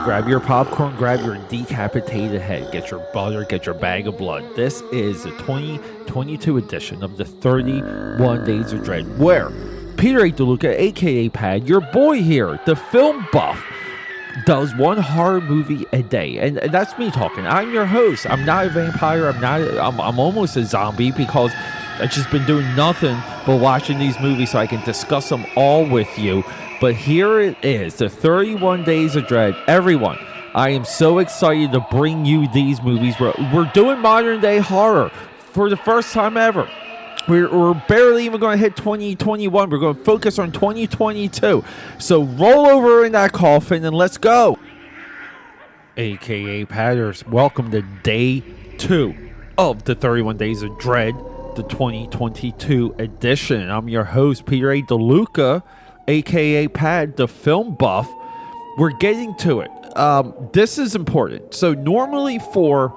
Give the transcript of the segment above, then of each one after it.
grab your popcorn, grab your decapitated head, get your butter, get your bag of blood. This is the 2022 edition of the 31 Days of Dread, where Peter A. DeLuca, aka Pad, your boy here, the film buff, does one horror movie a day, and that's me talking. I'm your host. I'm not a vampire. I'm almost a zombie because I've just been doing nothing but watching these movies so I can discuss them all with you. But here it is, the 31 Days of Dread. Everyone, I am so excited to bring you these movies. We're doing modern day horror for the first time ever. We're barely even going to hit 2021. We're going to focus on 2022. So roll over in that coffin and let's go. AKA Padders, welcome to day 2 of the 31 Days of Dread, the 2022 edition. I'm your host, Peter A. DeLuca, aka Pad, the film buff. We're getting to it. This is important. So normally for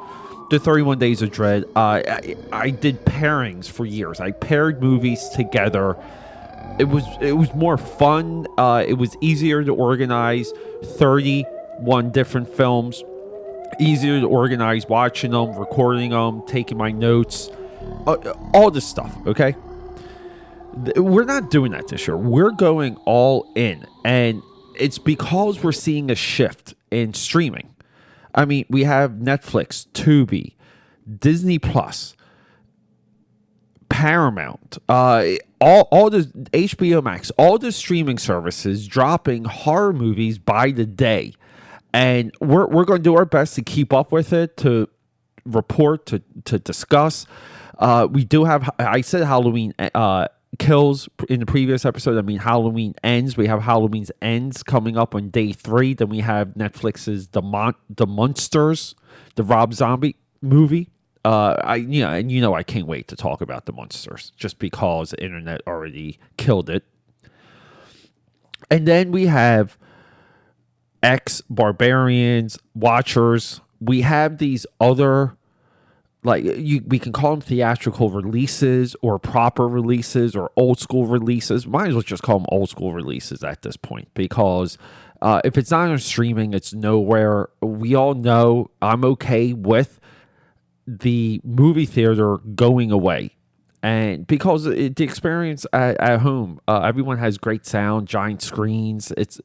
the 31 Days of Dread, I did pairings for years. I paired movies together. It was more fun. It was easier to organize. 31 different films. Easier to organize watching them, recording them, taking my notes. All this stuff, okay? We're not doing that this year. We're going all in. And it's because we're seeing a shift in streaming. I mean, we have Netflix, Tubi, Disney Plus, Paramount, all the HBO Max, all the streaming services dropping horror movies by the day. And we're going to do our best to keep up with it, to report, to discuss. We do have, I said Halloween kills in the previous episode. I mean, Halloween ends. We have Halloween's ends coming up on day 3. Then we have Netflix's The Monsters, the Rob Zombie movie. I can't wait to talk about The Monsters just because the internet already killed it. And then we have Barbarians, Watchers. We have these other, we can call them theatrical releases or proper releases or old school releases. Might as well just call them old school releases at this point because if it's not on streaming, it's nowhere. We all know I'm okay with the movie theater going away. And because the experience at home, everyone has great sound, giant screens. It's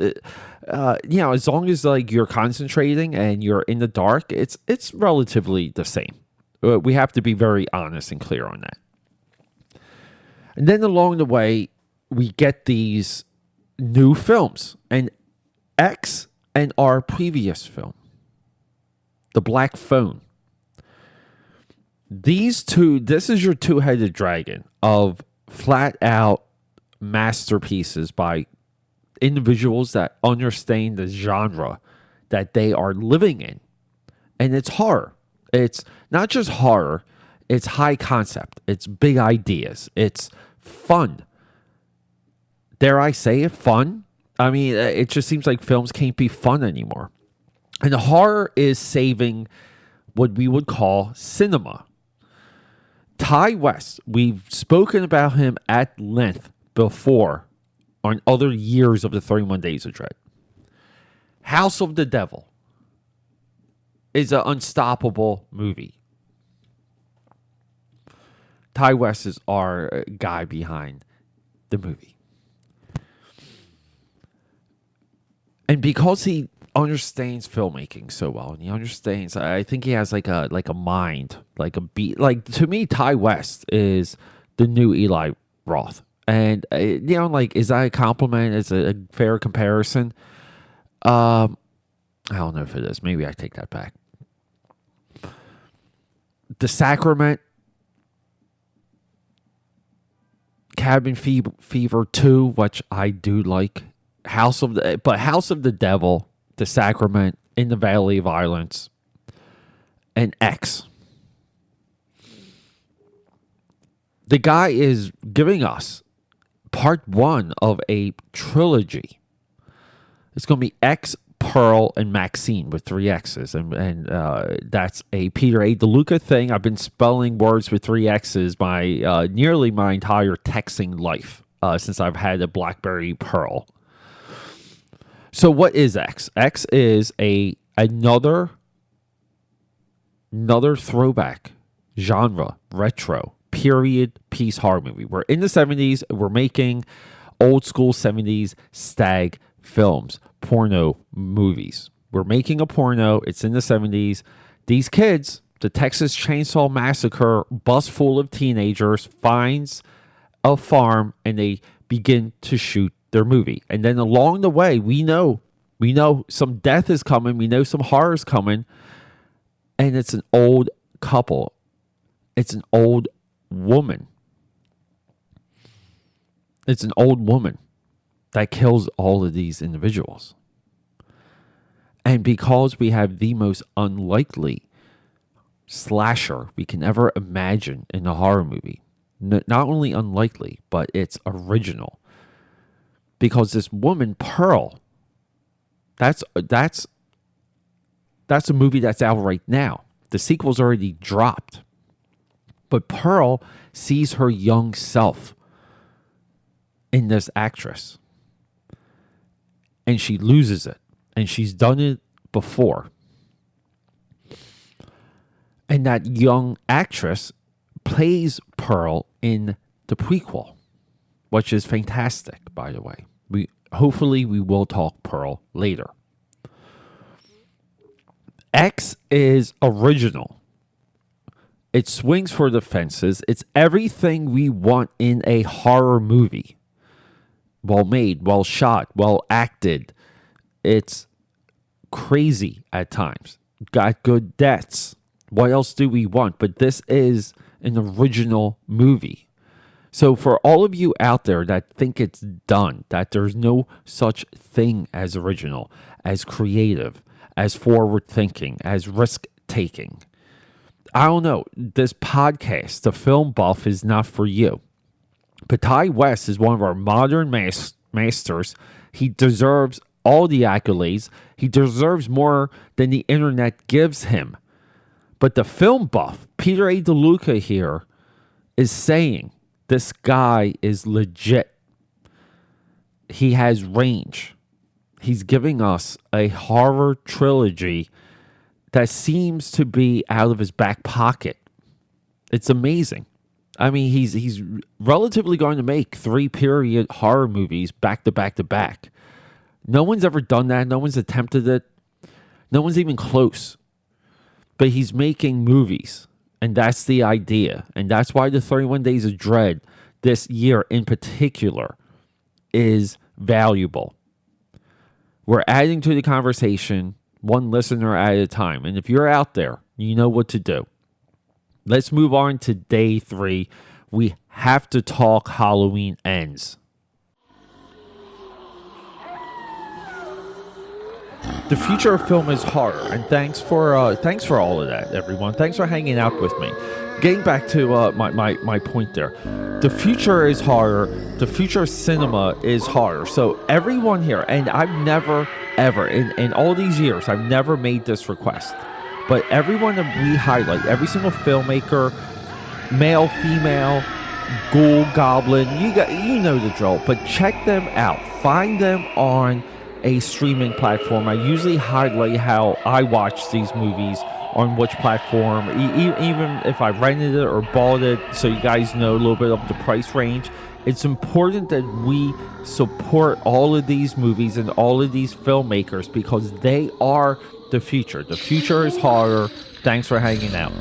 as long as you're concentrating and you're in the dark, it's relatively the same. We have to be very honest and clear on that. And then along the way, we get these new films. And X and our previous film, The Black Phone. These two, this is your two-headed dragon of flat-out masterpieces by individuals that understand the genre that they are living in. And it's horror. It's not just horror, it's high concept. It's big ideas. It's fun. Dare I say it, fun? I mean, it just seems like films can't be fun anymore. And horror is saving what we would call cinema. Ty West, we've spoken about him at length before on other years of the 31 Days of Dread. House of the Devil is an unstoppable movie. Ty West is our guy behind the movie. And because he understands filmmaking so well, and he understands, I think he has like a mind, like a beat. Like, to me, Ty West is the new Eli Roth. And, is that a compliment? Is it a fair comparison? I don't know if it is. Maybe I take that back. The Sacrament, Cabin Fever 2, which I do like. House of the Devil, The Sacrament, In the Valley of Violence, and X. The guy is giving us part 1 of a trilogy. It's going to be X, Pearl, and Maxine with 3 X's. And that's a Peter A. DeLuca thing. I've been spelling words with 3 X's nearly my entire texting life since I've had a BlackBerry Pearl. So what is X? X is another throwback genre, retro, period piece horror movie. We're in the 70s. We're making old school 70s stag films, porno movies. We're making a porno. It's in the 70s. These kids, the Texas Chainsaw Massacre bus full of teenagers finds a farm and they begin to shoot their movie. And then along the way, we know some death is coming. We know some horror is coming. And it's an old couple. It's an old woman. It's an old woman that kills all of these individuals. And because we have the most unlikely slasher we can ever imagine in a horror movie, not only unlikely, but it's original. Because this woman, Pearl, that's a movie that's out right now. The sequel's already dropped. But Pearl sees her young self in this actress. And she loses it. And she's done it before. And that young actress plays Pearl in the prequel, which is fantastic, by the way. Hopefully we will talk Pearl later. X is original. It swings for the fences. It's everything we want in a horror movie. Well made, well shot, well acted. It's crazy at times. Got good deaths. What else do we want? But this is an original movie. So for all of you out there that think it's done, that there's no such thing as original, as creative, as forward thinking, as risk taking, I don't know. This podcast, The Film Buff, is not for you. But Ty West is one of our modern masters. He deserves all the accolades. He deserves more than the internet gives him. But the film buff, Peter A. DeLuca here, is saying this guy is legit. He has range. He's giving us a horror trilogy that seems to be out of his back pocket. It's amazing. I mean, he's relatively going to make 3 period horror movies back to back to back. No one's ever done that. No one's attempted it. No one's even close. But he's making movies, and that's the idea. And that's why the 31 Days of Dread this year in particular is valuable. We're adding to the conversation one listener at a time. And if you're out there, you know what to do. Let's move on to day 3. We have to talk Halloween Ends. The future of film is horror, and thanks for all of that, everyone. Thanks for hanging out with me. Getting back to my point there, the future is horror. The future of cinema is horror. So everyone here, and I've never ever in all these years, I've never made this request, but everyone that we highlight, every single filmmaker, male, female, ghoul, goblin, you know the drill. But check them out. Find them on a streaming platform. I usually highlight how I watch these movies on which platform, even if I rented it or bought it, so you guys know a little bit of the price range. It's important that we support all of these movies and all of these filmmakers because they are the future. The future is horror. Thanks for hanging out.